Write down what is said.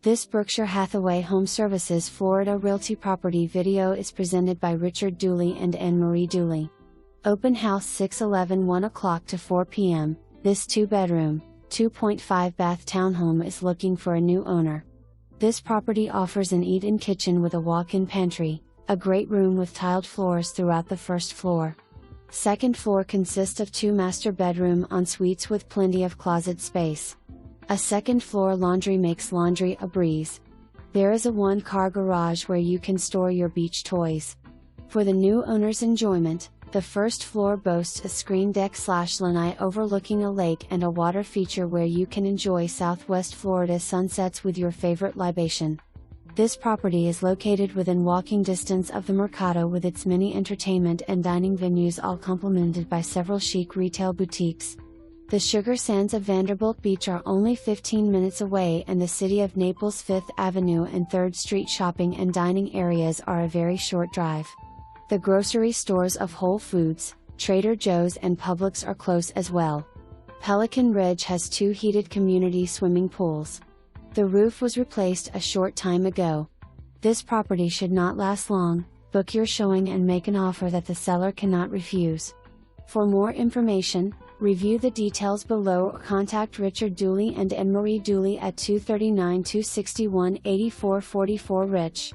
This Berkshire Hathaway HomeServices Florida Realty property video is presented by Richard Dooley and Anne-Marie Dooley. Open house 6/11 1 o'clock to 4 p.m. This 2-bedroom, 2.5 bath townhome is looking for a new owner. This property offers an eat-in kitchen with a walk-in pantry, a great room with tiled floors throughout the first floor. Second floor consists of 2 master bedroom ensuites with plenty of closet space. A second floor laundry makes laundry a breeze. There is a 1-car garage where you can store your beach toys. For the new owner's enjoyment, the first floor boasts a screen deck/lanai overlooking a lake and a water feature where you can enjoy Southwest Florida sunsets with your favorite libation. This property is located within walking distance of the Mercato with its many entertainment and dining venues, all complemented by several chic retail boutiques. The sugar sands of Vanderbilt Beach are only 15 minutes away, and the city of Naples 5th Avenue and 3rd Street shopping and dining areas are a very short drive. The grocery stores of Whole Foods, Trader Joe's and Publix are close as well. Pelican Ridge has 2 heated community swimming pools. The roof was replaced a short time ago. This property should not last long. Book your showing and make an offer that the seller cannot refuse. For more information, review the details below or contact Richard Dooley and Anne-Marie Dooley at 239-261-8444 Rich.